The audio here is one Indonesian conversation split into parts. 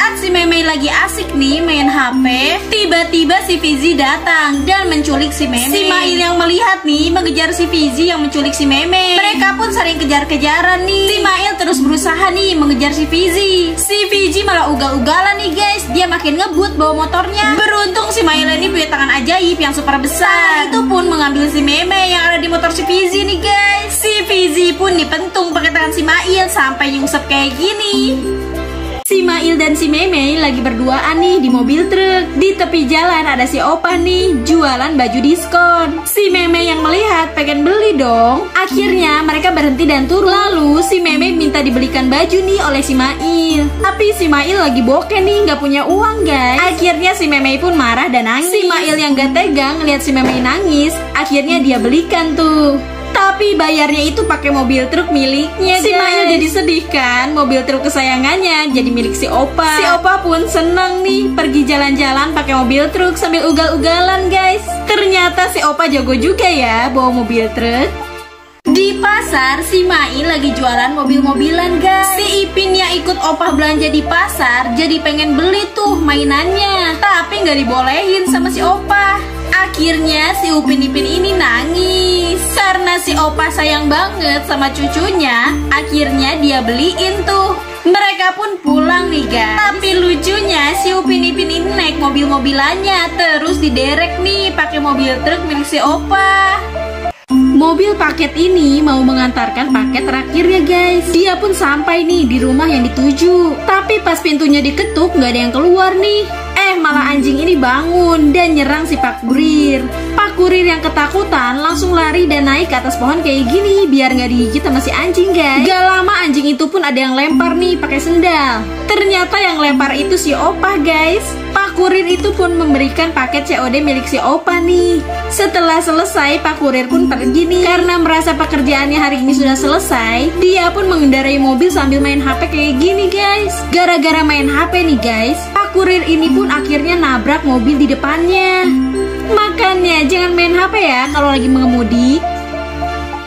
Saat si Meme lagi asik nih main HP, tiba-tiba si Fizi datang dan menculik si Meme. Si Mail yang melihat nih mengejar si Fizi yang menculik si Meme. Mereka pun saling kejar-kejaran nih. Si Mail terus berusaha nih mengejar si Fizi. Si Fizi malah ugal-ugalan nih guys. Dia makin ngebut bawa motornya. Beruntung si Mail ini punya tangan ajaib yang super besar. Itu pun mengambil si Meme yang ada di motor si Fizi nih guys. Si Fizi pun dipentung pakai tangan si Mail sampai nyungsep kayak gini. Si Mail dan si Meme lagi berduaan nih di mobil truk. Di tepi jalan ada si Opah nih jualan baju diskon. Si Meme yang melihat pengen beli dong. Akhirnya mereka berhenti dan turun. Lalu si Meme minta dibelikan baju nih oleh si Mail. Tapi si Mail lagi bokeh nih, nggak punya uang guys. Akhirnya si Meme pun marah dan nangis. Si Mail yang gak tegang lihat si Meme nangis. Akhirnya dia belikan tuh. Tapi bayarnya itu pakai mobil truk miliknya. Si Mail jadi sedih kan, mobil truk kesayangannya jadi milik si Opah. Si Opah pun senang nih pergi jalan-jalan pakai mobil truk sambil ugal-ugalan guys. Ternyata si Opah jago juga ya bawa mobil truk. Di pasar si Mail lagi jualan mobil-mobilan guys. Si Ipin yang ikut Opah belanja di pasar jadi pengen beli tuh mainannya, tapi nggak dibolehin sama si Opah. Akhirnya si Upin Ipin ini nangis karena si Opah sayang banget sama cucunya. Akhirnya dia beliin tuh. Mereka pun pulang nih guys. Tapi lucunya si Upin Ipin ini naik mobil-mobilannya terus diderek nih pakai mobil truk milik si Opah. Mobil paket ini mau mengantarkan paket terakhirnya guys. Dia pun sampai nih di rumah yang dituju. Tapi pas pintunya diketuk nggak ada yang keluar nih. Malah anjing ini bangun dan nyerang si Pak Kurir. Pak Kurir yang ketakutan langsung lari dan naik ke atas pohon kayak gini biar nggak digigit sama si anjing guys. Gak lama anjing itu pun ada yang lempar nih pakai sendal. Ternyata yang lempar itu si Opah guys. Pak Kurir itu pun memberikan paket COD milik si Opah nih. Setelah selesai Pak Kurir pun pergi nih. Karena merasa pekerjaannya hari ini sudah selesai, dia pun mengendarai mobil sambil main HP kayak gini guys. Gara-gara main HP nih guys, Pak Kurir ini pun akhirnya nabrak mobil di depannya. Makanya jangan main HP ya kalau lagi mengemudi.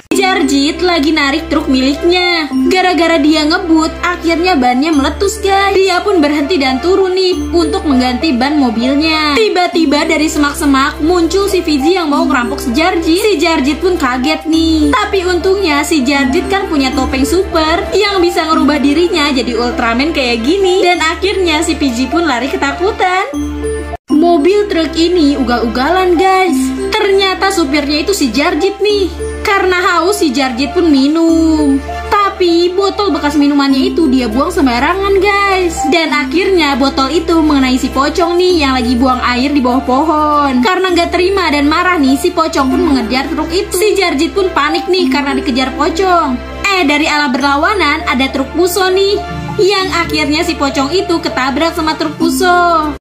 Jarjit lagi narik truk miliknya. Gara-gara dia ngebut, akhirnya bannya meletus guys. Dia pun berhenti dan turun nih untuk mengganti ban mobilnya. Tiba-tiba dari semak-semak muncul si Fizi yang mau ngerampok si Jarjit. Si Jarjit pun kaget nih. Tapi untungnya si Jarjit kan punya topeng super yang bisa ngerubah dirinya jadi Ultraman kayak gini. Dan akhirnya si Fizi pun lari ketakutan. Mobil truk ini ugal-ugalan guys. Ternyata supirnya itu si Jarjit nih. Karena haus si Jarjit pun minum. Tapi botol bekas minumannya itu dia buang sembarangan guys. Dan akhirnya botol itu mengenai si Pocong nih yang lagi buang air di bawah pohon. Karena nggak terima dan marah nih, si Pocong pun mengejar truk itu. Si Jarjit pun panik nih karena dikejar Pocong. Dari arah berlawanan ada truk Puso nih. Yang akhirnya si Pocong itu ketabrak sama truk Puso.